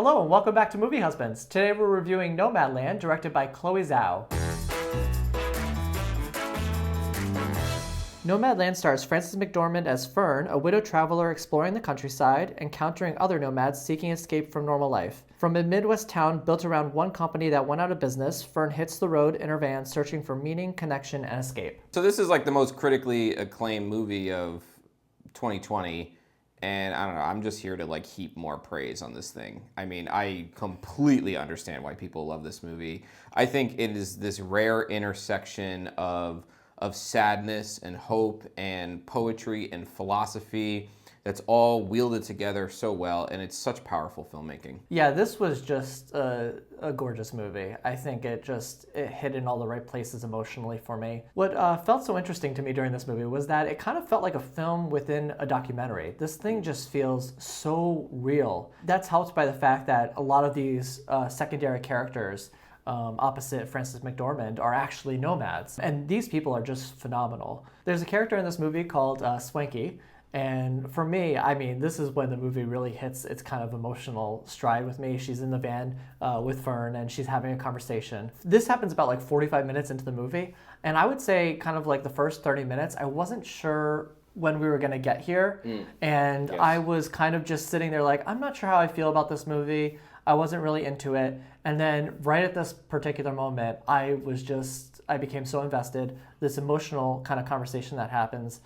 Hello and welcome back to Movie Husbands. Today we're reviewing Nomadland, directed by Chloé Zhao. Nomadland stars Frances McDormand as Fern, a widow traveler exploring the countryside, encountering other nomads seeking escape from normal life. From a Midwest town built around one company that went out of business, Fern hits the road in her van searching for meaning, connection, and escape. So this is like the most critically acclaimed movie of 2020. And I don't know, I'm just here to like heap more praise on this thing. I mean, I completely understand why people love this movie. I think it is this rare intersection of sadness and hope and poetry and philosophy that's all wielded together so well, and it's such powerful filmmaking. Yeah, this was just a gorgeous movie. I think it hit in all the right places emotionally for me. What felt so interesting to me during this movie was that it kind of felt like a film within a documentary. This thing just feels so real. That's helped by the fact that a lot of these secondary characters opposite Frances McDormand are actually nomads. And these people are just phenomenal. There's a character in this movie called Swanky. And for me, I mean, this is when the movie really hits its kind of emotional stride with me. She's in the van with Fern and she's having a conversation. This happens about like 45 minutes into the movie. And I would say kind of like the first 30 minutes, I wasn't sure when we were going to get here. And yes. I was kind of just sitting there like, I'm not sure how I feel about this movie. I wasn't really into it. And then right at this particular moment, I became so invested. This emotional kind of conversation that happens.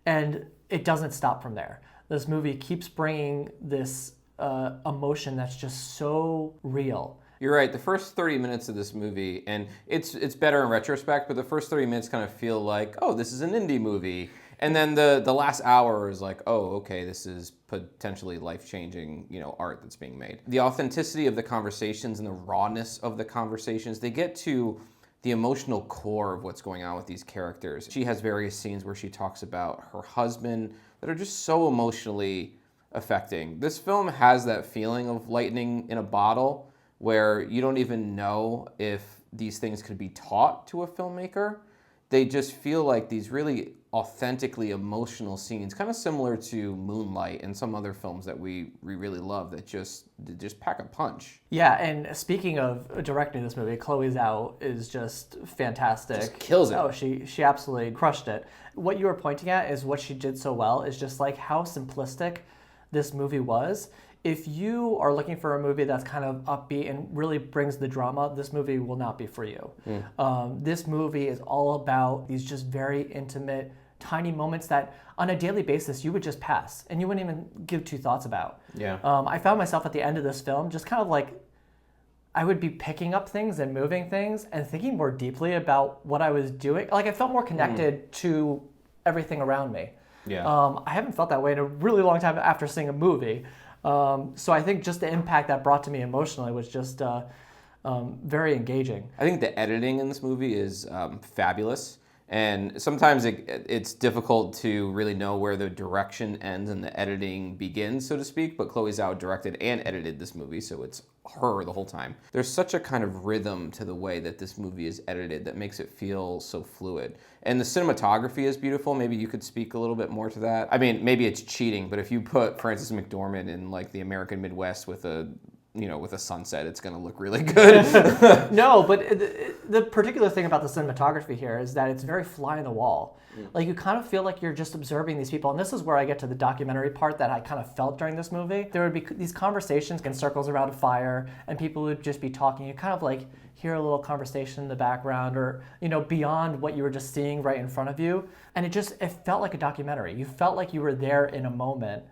And it doesn't stop from there. This movie keeps bringing this emotion that's just so real. You're right. The first 30 minutes of this movie, and it's better in retrospect, but the first 30 minutes kind of feel like, oh, this is an indie movie. And then the last hour is like, oh, okay, this is potentially life-changing, art that's being made. The authenticity of the conversations and the rawness of the conversations, they get to the emotional core of what's going on with these characters. She has various scenes where she talks about her husband that are just so emotionally affecting. This film has that feeling of lightning in a bottle where you don't even know if these things could be taught to a filmmaker. They just feel like these really authentically emotional scenes, kind of similar to Moonlight and some other films that we really love that just pack a punch. Yeah, and speaking of directing this movie, Chloé Zhao is just fantastic. Just kills it. Oh, she absolutely crushed it. What you were pointing at is what she did so well is just like how simplistic this movie was. If you are looking for a movie that's kind of upbeat and really brings the drama, this movie will not be for you. This movie is all about these just very intimate, tiny moments that on a daily basis you would just pass and you wouldn't even give two thoughts about. Yeah. I found myself at the end of this film just kind of like I would be picking up things and moving things and thinking more deeply about what I was doing. Like I felt more connected to everything around me. Yeah. I haven't felt that way in a really long time after seeing a movie. So I think just the impact that brought to me emotionally was just very engaging. I think the editing in this movie is fabulous. And sometimes it's difficult to really know where the direction ends and the editing begins, so to speak. But Chloé Zhao directed and edited this movie, so it's her the whole time. There's such a kind of rhythm to the way that this movie is edited that makes it feel so fluid. And the cinematography is beautiful. Maybe you could speak a little bit more to that. I mean, maybe it's cheating, but if you put Frances McDormand in like the American Midwest with a sunset, it's going to look really good. No, but the particular thing about the cinematography here is that it's very fly on the wall. Like you kind of feel like you're just observing these people. And this is where I get to the documentary part that I kind of felt during this movie. There would be these conversations in circles around a fire and people would just be talking. You kind of like hear a little conversation in the background or, beyond what you were just seeing right in front of you. And it felt like a documentary. You felt like you were there in a moment.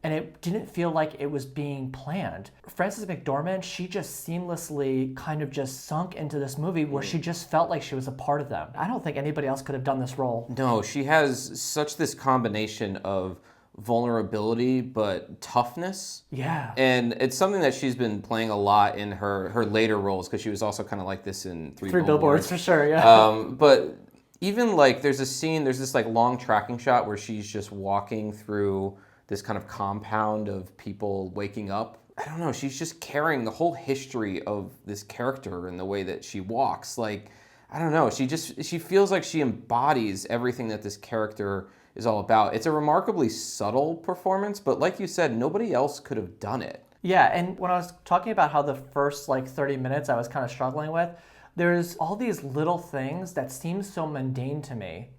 And it didn't feel like it was being planned. Frances McDormand, she just seamlessly kind of just sunk into this movie where she just felt like she was a part of them. I don't think anybody else could have done this role. No, she has such this combination of vulnerability but toughness. Yeah. And it's something that she's been playing a lot in her later roles because she was also kind of like this in Three Billboards for sure, yeah. But even like there's this like long tracking shot where she's just walking through this kind of compound of people waking up. I don't know, she's just carrying the whole history of this character and the way that she walks. Like, I don't know, she feels like she embodies everything that this character is all about. It's a remarkably subtle performance, but like you said, nobody else could have done it. Yeah, and when I was talking about how the first like 30 minutes I was kind of struggling with, there's all these little things that seem so mundane to me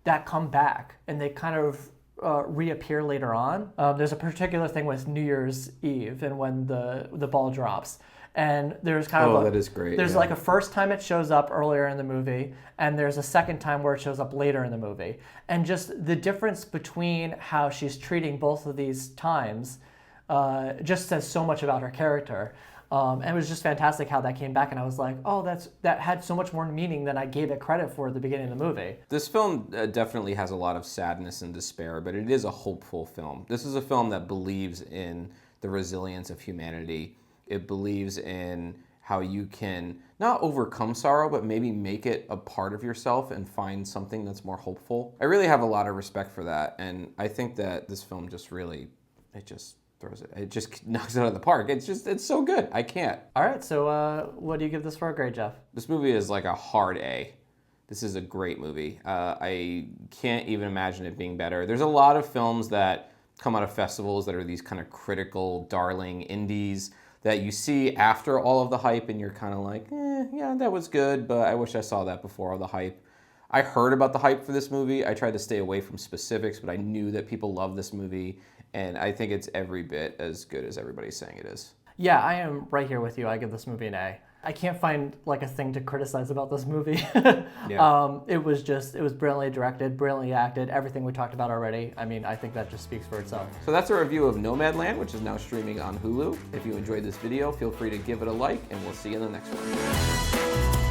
that come back and they kind of reappear later on. There's a particular thing with New Year's Eve and when the ball drops. And there's kind of that is great. There's like a first time it shows up earlier in the movie, and there's a second time where it shows up later in the movie. And just the difference between how she's treating both of these times just says so much about her character. And it was just fantastic how that came back, and I was like, oh, that had so much more meaning than I gave it credit for at the beginning of the movie. This film definitely has a lot of sadness and despair, but it is a hopeful film. This is a film that believes in the resilience of humanity. It believes in how you can not overcome sorrow, but maybe make it a part of yourself and find something that's more hopeful. I really have a lot of respect for that, and I think that this film just really, it just knocks it out of the park. It's so good. I can't. All right, so what do you give this for a grade, Geoff? This movie is like a hard A. This is a great movie. I can't even imagine it being better. There's a lot of films that come out of festivals that are these kind of critical, darling indies that you see after all of the hype and you're kind of like, yeah, that was good, but I wish I saw that before all the hype. I heard about the hype for this movie. I tried to stay away from specifics, but I knew that people love this movie, and I think it's every bit as good as everybody's saying it is. Yeah, I am right here with you. I give this movie an A. I can't find like a thing to criticize about this movie. Yeah. It was brilliantly directed, brilliantly acted, everything we talked about already. I mean, I think that just speaks for itself. So that's a review of Nomadland, which is now streaming on Hulu. If you enjoyed this video, feel free to give it a like, and we'll see you in the next one.